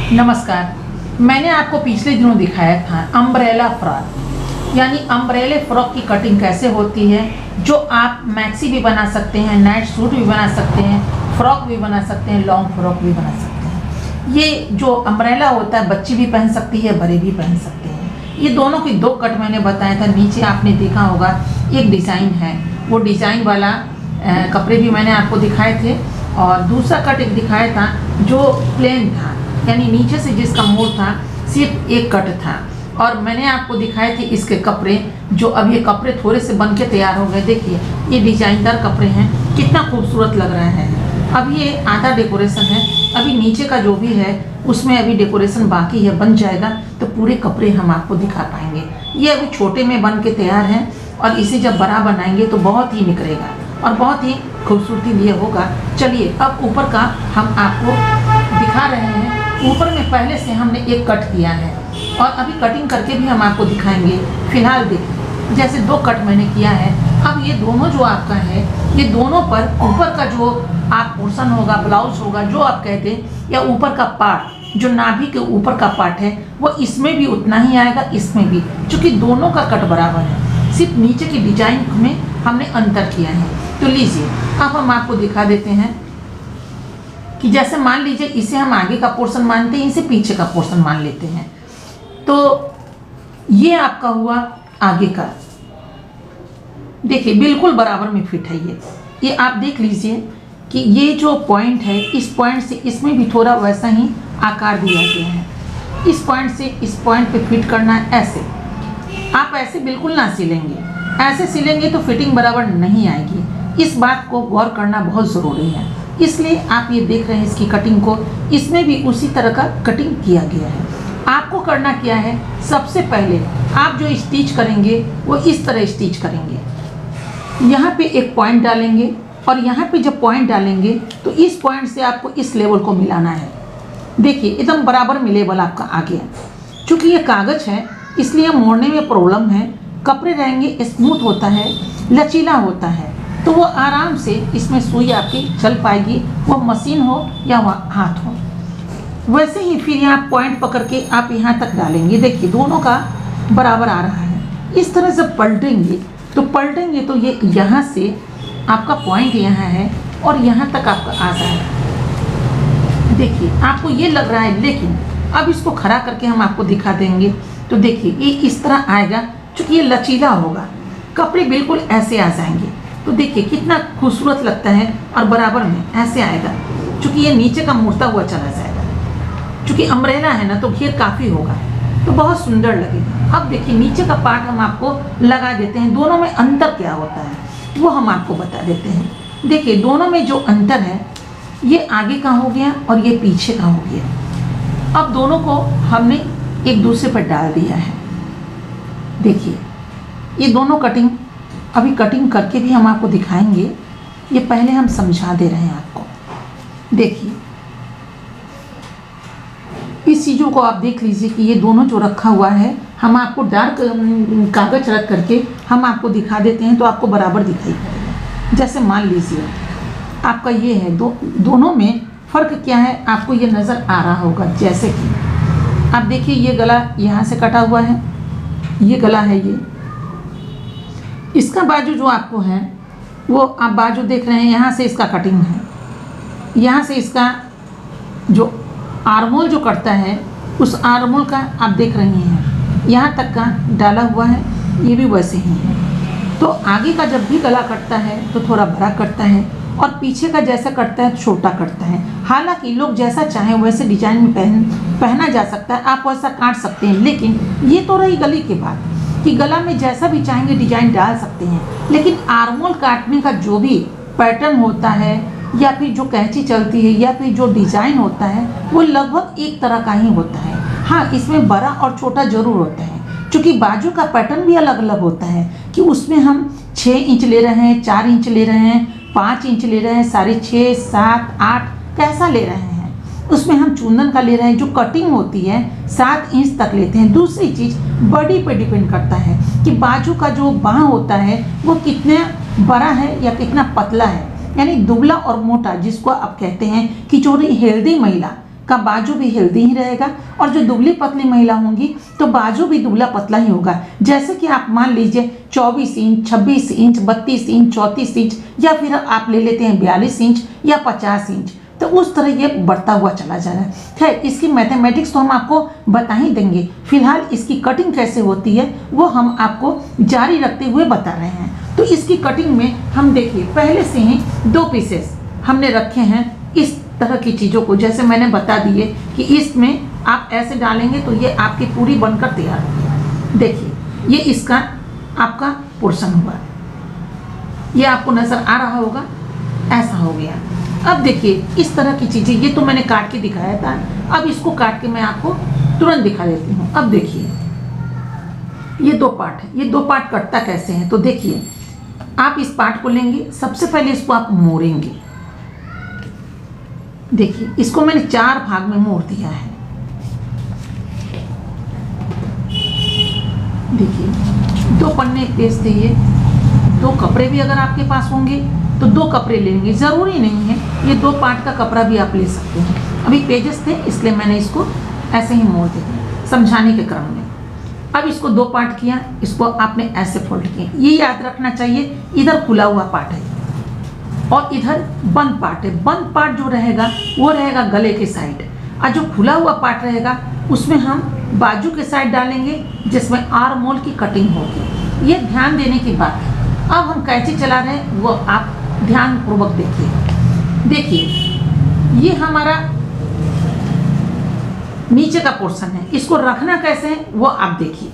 नमस्कार। मैंने आपको पिछले दिनों दिखाया था अम्ब्रेला फ्रॉक, यानी अम्ब्रेले फ्रॉक की कटिंग कैसे होती है, जो आप मैक्सी भी बना सकते हैं, नाइट सूट भी बना सकते हैं, फ्रॉक भी बना सकते हैं, लॉन्ग फ्रॉक भी बना सकते हैं। ये जो अम्ब्रेला होता है बच्ची भी पहन सकती है, बड़े भी पहन सकते हैं। ये दोनों की दो कट मैंने बताया था। नीचे आपने देखा होगा एक डिज़ाइन है, वो डिज़ाइन वाला कपड़े भी मैंने आपको दिखाए थे, और दूसरा कट एक दिखाया था जो प्लेन था, यानी नीचे से जिसका मोड़ था सिर्फ एक कट था। और मैंने आपको दिखाए थे इसके कपड़े, जो अब ये कपड़े थोड़े से बन के तैयार हो गए। देखिए ये डिजाइनदार कपड़े हैं, कितना खूबसूरत लग रहा है। अब ये आधा डेकोरेशन है, अभी नीचे का जो भी है उसमें अभी डेकोरेशन बाकी है, बन जाएगा तो पूरे कपड़े हम आपको दिखा पाएंगे। ये अभी छोटे में बन के तैयार है, और इसे जब बड़ा बनाएंगे तो बहुत ही निखरेगा और बहुत ही खूबसूरती लिए होगा। चलिए अब ऊपर का हम आपको दिखा रहे हैं। ऊपर में पहले से हमने एक कट किया है और अभी कटिंग करके भी हम आपको दिखाएंगे। फिलहाल देखिए जैसे दो कट मैंने किया है। अब ये दोनों जो आपका है, ये दोनों पर ऊपर का जो आप पोर्शन होगा, ब्लाउज होगा, जो आप कहते हैं, या ऊपर का पार्ट जो नाभि के ऊपर का पार्ट है, वो इसमें भी उतना ही आएगा, इसमें भी, क्योंकि दोनों का कट बराबर है। सिर्फ नीचे की डिजाइन में हमने अंतर किया है। तो लीजिए अब हम आपको दिखा देते हैं कि जैसे मान लीजिए इसे हम आगे का पोर्शन मानते हैं, इसे पीछे का पोर्शन मान लेते हैं। तो ये आपका हुआ आगे का। देखिए बिल्कुल बराबर में फिट है। ये आप देख लीजिए कि ये जो पॉइंट है, इस पॉइंट से इसमें भी थोड़ा वैसा ही आकार दिया गया है। इस पॉइंट से इस पॉइंट पे फिट करना है। ऐसे आप ऐसे बिल्कुल ना सिलेंगे, ऐसे सिलेंगे तो फिटिंग बराबर नहीं आएगी। इस बात को गौर करना बहुत ज़रूरी है। इसलिए आप ये देख रहे हैं इसकी कटिंग को, इसमें भी उसी तरह का कटिंग किया गया है। आपको करना क्या है, सबसे पहले आप जो स्टिच करेंगे वो इस तरह स्टिच करेंगे। यहाँ पे एक पॉइंट डालेंगे, और यहाँ पे जब पॉइंट डालेंगे तो इस पॉइंट से आपको इस लेवल को मिलाना है। देखिए एकदम बराबर में लेवल आपका आ गया। चूँकि ये कागज़ है इसलिए मोड़ने में प्रॉब्लम है। कपड़े रहेंगे स्मूथ होता है, लचीला होता है, तो वो आराम से इसमें सुई आपकी चल पाएगी, वो मशीन हो या हाथ हो। वैसे ही फिर यहाँ पॉइंट पकड़ के आप यहाँ तक डालेंगे। देखिए दोनों का बराबर आ रहा है। इस तरह से पलटेंगे तो ये यहाँ से आपका पॉइंट यहाँ है और यहाँ तक आपका आ जाएगा। देखिए आपको ये लग रहा है, लेकिन अब इसको खड़ा करके हम आपको दिखा देंगे। तो देखिए ये इस तरह आएगा, चूँकि ये लचीला होगा, कपड़े बिल्कुल ऐसे आ जाएंगे। तो देखिए कितना खूबसूरत लगता है, और बराबर में ऐसे आएगा, क्योंकि ये नीचे का मुड़ता हुआ चला जाएगा। क्योंकि अम्ब्रेला है ना, तो घेर काफ़ी होगा, तो बहुत सुंदर लगेगा। अब देखिए नीचे का पार्ट हम आपको लगा देते हैं। दोनों में अंतर क्या होता है वो हम आपको बता देते हैं। देखिए दोनों में जो अंतर है, ये आगे का हो गया और ये पीछे का हो गया। अब दोनों को हमने एक दूसरे पर डाल दिया है। देखिए ये दोनों कटिंग अभी कटिंग करके भी हम आपको दिखाएंगे। ये पहले हम समझा दे रहे हैं आपको। देखिए इस चीज़ों को आप देख लीजिए कि ये दोनों जो रखा हुआ है, हम आपको डार्क कागज रख करके हम आपको दिखा देते हैं, तो आपको बराबर दिखाई पड़ेगा। जैसे मान लीजिए आपका ये है, दोनों में फ़र्क क्या है आपको ये नज़र आ रहा होगा। जैसे कि आप देखिए ये गला यहाँ से कटा हुआ है, ये गला है, ये इसका बाजू जो आपको है वो आप बाजू देख रहे हैं, यहाँ से इसका कटिंग है, यहाँ से इसका जो आर्मोल जो कटता है उस आर्मोल का आप देख रहे हैं, यहाँ तक का डाला हुआ है, ये भी वैसे ही है। तो आगे का जब भी गला कटता है तो थोड़ा बड़ा कटता है, और पीछे का जैसा कटता है छोटा कटता है। हालांकि लोग जैसा चाहें वैसे डिजाइन में पहना जा सकता है, आप वैसा काट सकते हैं। लेकिन ये तो रही गले की बात कि गला में जैसा भी चाहेंगे डिजाइन डाल सकते हैं। लेकिन आर्मोल काटने का जो भी पैटर्न होता है, या फिर जो कैंची चलती है, या फिर जो डिज़ाइन होता है, वो लगभग एक तरह का ही होता है। हाँ, इसमें बड़ा और छोटा ज़रूर होता है, क्योंकि बाजू का पैटर्न भी अलग अलग होता है कि उसमें हम 6 इंच ले रहे हैं, 4 इंच ले रहे हैं, 5 इंच ले रहे हैं, 6.5, 7, 8 कैसा ले रहे हैं। उसमें हम चूंदन का ले रहे हैं, जो कटिंग होती है 7 इंच तक लेते हैं। दूसरी चीज़ बॉडी पे डिपेंड करता है कि बाजू का जो बाँह होता है वो कितना बड़ा है या कितना पतला है, यानी दुबला और मोटा, जिसको आप कहते हैं कि जो हेल्दी महिला का बाजू भी हेल्दी ही रहेगा, और जो दुबली पतली महिला होंगी तो बाजू भी दुबला पतला ही होगा। जैसे कि आप मान लीजिए 24 इंच, 26 इंच, 32 इंच, 34 इंच, या फिर आप ले लेते हैं 42 इंच या 50 इंच, तो उस तरह ये बढ़ता हुआ चला जा रहा है। खैर, इसकी मैथमेटिक्स तो हम आपको बता ही देंगे, फिलहाल इसकी कटिंग कैसे होती है वो हम आपको जारी रखते हुए बता रहे हैं। तो इसकी कटिंग में हम देखिए पहले से ही 2 पीसेस हमने रखे हैं इस तरह की चीज़ों को, जैसे मैंने बता दिए कि इसमें आप ऐसे डालेंगे तो ये आपकी पूरी बनकर तैयार होगी। देखिए ये इसका आपका पोर्शन हुआ, ये आपको नज़र आ रहा होगा, ऐसा हो गया। अब देखिए इस तरह की चीज़ें, ये तो मैंने काट के दिखाया था, अब इसको काट के मैं आपको तुरंत दिखा देती हूँ। अब देखिए ये 2 पार्ट है, ये 2 पार्ट कटता कैसे हैं, तो देखिए आप इस पार्ट को लेंगे, सबसे पहले इसको आप मोड़ेंगे। देखिए इसको मैंने 4 भाग में मोड़ दिया है। देखिए 2 पन्ने पेज थे, ये 2 कपड़े भी अगर आपके पास होंगे तो 2 कपड़े लेंगे, ज़रूरी नहीं है ये 2 पार्ट का कपड़ा भी आप ले सकते हैं। अभी पेजेस थे इसलिए मैंने इसको ऐसे ही मोड़ दिया समझाने के क्रम में। अब इसको 2 पार्ट किया, इसको आपने ऐसे फोल्ड किया। ये याद रखना चाहिए, इधर खुला हुआ पार्ट है और इधर बंद पार्ट है। बंद पार्ट जो रहेगा वो रहेगा गले के साइड, और जो खुला हुआ पार्ट रहेगा उसमें हम बाजू के साइड डालेंगे, जिसमें आर्म होल की कटिंग होगी। ये ध्यान देने की बात है। अब हम कैंची चला रहे हैं वो आप ध्यान पूर्वक देखिए। देखिए ये हमारा नीचे का पोर्शन है, इसको रखना कैसे है वो आप देखिए।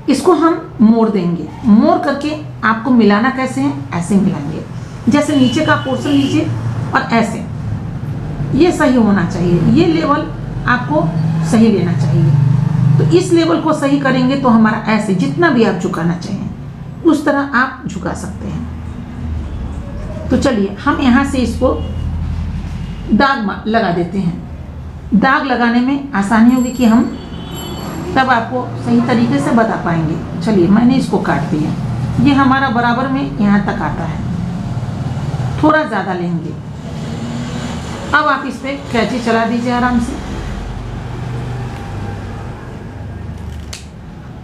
इसको हम मोड़ देंगे, मोड़ करके आपको मिलाना कैसे है, ऐसे मिलाएंगे, जैसे नीचे का पोर्शन नीचे और ऐसे। ये सही होना चाहिए, ये लेवल आपको सही लेना चाहिए। तो इस लेवल को सही करेंगे तो हमारा ऐसे जितना भी आप झुकाना चाहिए उस तरह आप झुका सकते हैं। तो चलिए हम यहाँ से इसको दाग लगा देते हैं। दाग लगाने में आसानी होगी कि हम तब आपको सही तरीके से बता पाएंगे। चलिए मैंने इसको काट दिया, ये हमारा बराबर में यहाँ तक आता है, थोड़ा ज़्यादा लेंगे। अब आप इस पर कैंची चला दीजिए आराम से।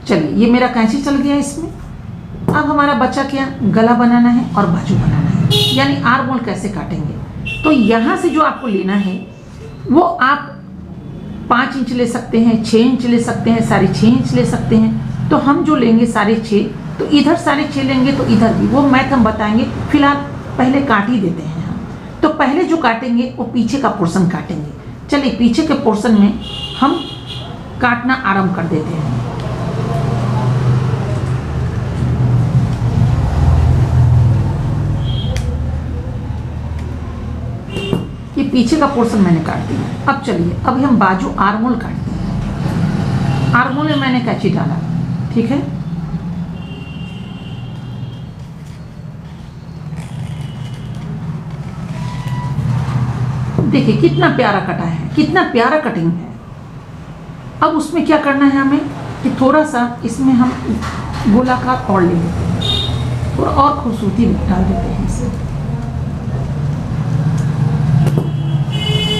चलिए ये मेरा कैंची चल गया इसमें। अब हमारा बच्चा क्या, गला बनाना है और बाजू बनाना है, यानी आर्म होल कैसे काटेंगे। तो यहाँ से जो आपको लेना है वो आप 5 इंच ले सकते हैं, 6 इंच ले सकते हैं, 6.5 इंच ले सकते हैं। तो हम जो लेंगे 6.5, तो इधर 6.5 लेंगे तो इधर भी, वो मैथ हम बताएंगे। फिलहाल पहले काट ही देते हैं हम। तो पहले जो काटेंगे वो पीछे का पोर्शन काटेंगे। चलिए पीछे के पोर्शन में हम काटना आरंभ कर देते हैं। ये पीछे का पोर्शन मैंने काट दिया। अब चलिए अभी हम बाजू आर्म होल काटते हैं। आर्म होल में मैंने कैंची डाला, ठीक है। देखिए कितना प्यारा कटा है, कितना प्यारा कटिंग है। अब उसमें क्या करना है हमें कि थोड़ा सा इसमें हम गोलाकार और ले लेते हैं, थोड़ा और खूबसूरती डाल देते हैं इसे।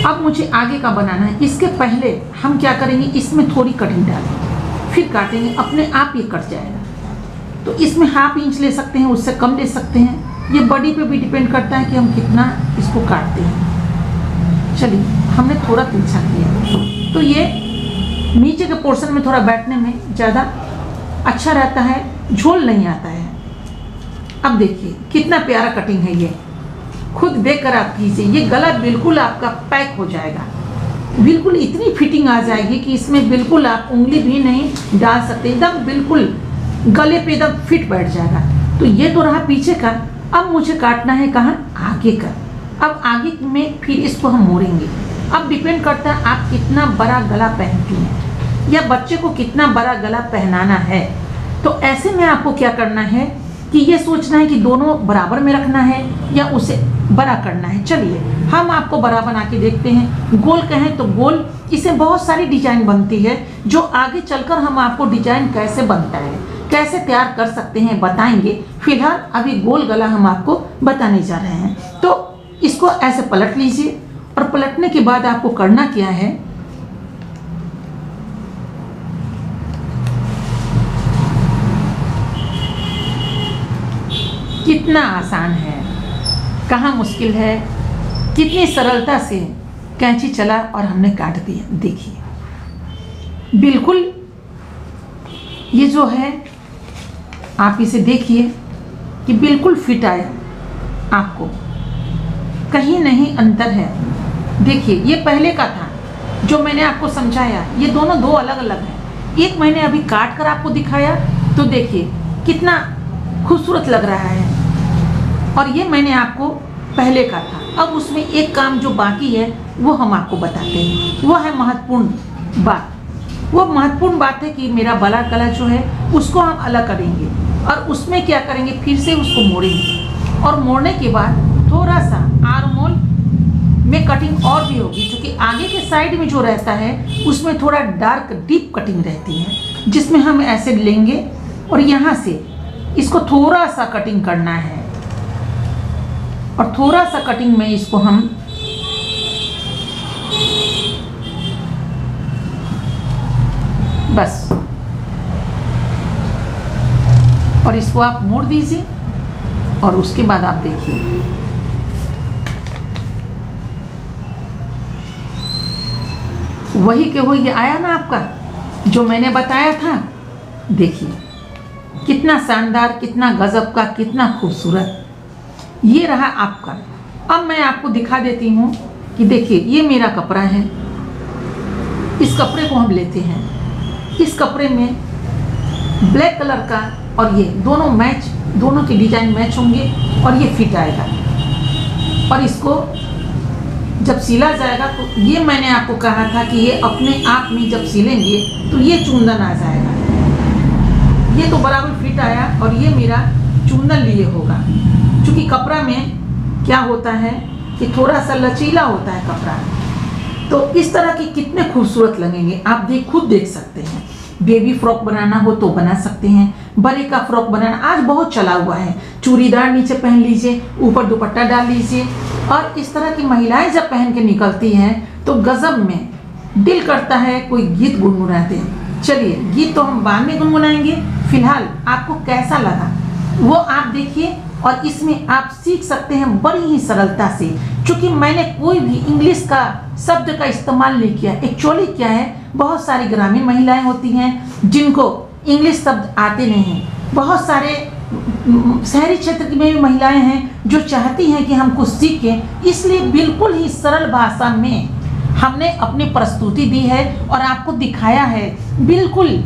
अब मुझे आगे का बनाना है, इसके पहले हम क्या करेंगे, इसमें थोड़ी कटिंग डालेंगे, फिर काटेंगे, अपने आप ये कट जाएगा। तो इसमें 1/2 इंच ले सकते हैं, उससे कम ले सकते हैं। ये बॉडी पे भी डिपेंड करता है कि हम कितना इसको काटते हैं। चलिए हमने थोड़ा तिरछा किया तो ये नीचे के पोर्शन में थोड़ा बैठने में ज़्यादा अच्छा रहता है, झोल नहीं आता है। अब देखिए कितना प्यारा कटिंग है, ये खुद देखकर आप कीजिए। ये गला बिल्कुल आपका पैक हो जाएगा, बिल्कुल इतनी फिटिंग आ जाएगी कि इसमें बिल्कुल आप उंगली भी नहीं डाल सकते, एकदम बिल्कुल गले पे एकदम फिट बैठ जाएगा। तो ये तो रहा पीछे का। अब मुझे काटना है कहाँ, आगे का। अब आगे में फिर इसको हम मोड़ेंगे। अब डिपेंड करता है आप कितना बड़ा गला पहनती हैं या बच्चे को कितना बड़ा गला पहनाना है। तो ऐसे में आपको क्या करना है कि ये सोचना है कि दोनों बराबर में रखना है या उसे बड़ा करना है। चलिए हम आपको बड़ा बना के देखते हैं। गोल कहें तो गोल, इसे बहुत सारी डिजाइन बनती है जो आगे चलकर हम आपको डिजाइन कैसे बनता है, कैसे तैयार कर सकते हैं बताएंगे। फिलहाल अभी गोल गला हम आपको बताने जा रहे हैं। तो इसको ऐसे पलट लीजिए और पलटने के बाद आपको करना क्या है, कितना आसान है, कहाँ मुश्किल है, कितनी सरलता से कैंची चला और हमने काट दिया। देखिए बिल्कुल ये जो है आप इसे देखिए कि बिल्कुल फिट आया, आपको कहीं नहीं अंतर है। देखिए ये पहले का था जो मैंने आपको समझाया, ये दोनों दो अलग अलग हैं। एक मैंने अभी काट कर आपको दिखाया तो देखिए कितना खूबसूरत लग रहा है, और ये मैंने आपको पहले का था। अब उसमें एक काम जो बाकी है वो हम आपको बताते हैं, वो है महत्वपूर्ण बात। वो महत्वपूर्ण बात है कि मेरा बाला गला जो है उसको हम अलग करेंगे और उसमें क्या करेंगे, फिर से उसको मोड़ेंगे, और मोड़ने के बाद थोड़ा सा आर्म होल में कटिंग और भी होगी, क्योंकि आगे के साइड में जो रहता है उसमें थोड़ा डार्क डीप कटिंग रहती है, जिसमें हम ऐसे लेंगे और यहाँ से इसको थोड़ा सा कटिंग करना है, और थोड़ा सा कटिंग में इसको हम बस, और इसको आप मोड़ दीजिए, और उसके बाद आप देखिए वही के वही आया ना आपका जो मैंने बताया था। देखिए कितना शानदार, कितना गजब का, कितना खूबसूरत ये रहा आपका। अब मैं आपको दिखा देती हूँ कि देखिए ये मेरा कपड़ा है, इस कपड़े को हम लेते हैं, इस कपड़े में ब्लैक कलर का और ये दोनों मैच, दोनों के डिजाइन मैच होंगे और ये फिट आएगा, और इसको जब सिला जाएगा तो ये मैंने आपको कहा था कि ये अपने आप में जब सिलेंगे तो ये चुंदन आ जाएगा। ये तो बराबर फिट आया और ये मेरा चुंदन लिए होगा, क्योंकि कपड़ा में क्या होता है कि थोड़ा सा लचीला होता है कपड़ा। तो इस तरह की कितने खूबसूरत लगेंगे आप खुद देख सकते हैं। बेबी फ्रॉक बनाना हो तो बना सकते हैं, बड़े का फ्रॉक बनाना आज बहुत चला हुआ है, चूड़ीदार नीचे पहन लीजिए, ऊपर दुपट्टा डाल लीजिए, और इस तरह की महिलाएं जब पहन के निकलती हैं तो गजब में दिल करता है कोई गीत गुनगुनाते हैं। चलिए गीत तो हम बाद में गुनगुनाएंगे, फिलहाल आपको कैसा लगा वो आप देखिए, और इसमें आप सीख सकते हैं बड़ी ही सरलता से, क्योंकि मैंने कोई भी इंग्लिश का शब्द का इस्तेमाल नहीं किया। एक्चुअली क्या है, बहुत सारी ग्रामीण महिलाएं होती हैं जिनको इंग्लिश शब्द आते नहीं हैं, बहुत सारे शहरी क्षेत्र की में भी महिलाएं हैं जो चाहती हैं कि हम कुछ सीखें, इसलिए बिल्कुल ही सरल भाषा में हमने अपनी प्रस्तुति दी है और आपको दिखाया है बिल्कुल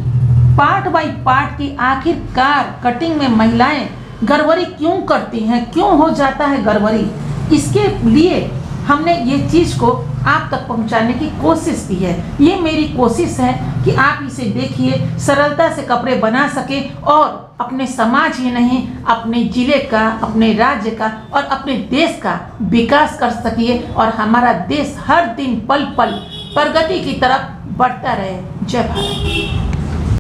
पार्ट बाय पार्ट की आखिरकार कटिंग में महिलाएं गड़बड़ी क्यों करती हैं, क्यों हो जाता है गड़बड़ी। इसके लिए हमने ये चीज़ को आप तक पहुंचाने की कोशिश की है। ये मेरी कोशिश है कि आप इसे देखिए, सरलता से कपड़े बना सके और अपने समाज ही नहीं, अपने जिले का, अपने राज्य का और अपने देश का विकास कर सकिए, और हमारा देश हर दिन पल पल प्रगति की तरफ बढ़ता रहे। जय भारत।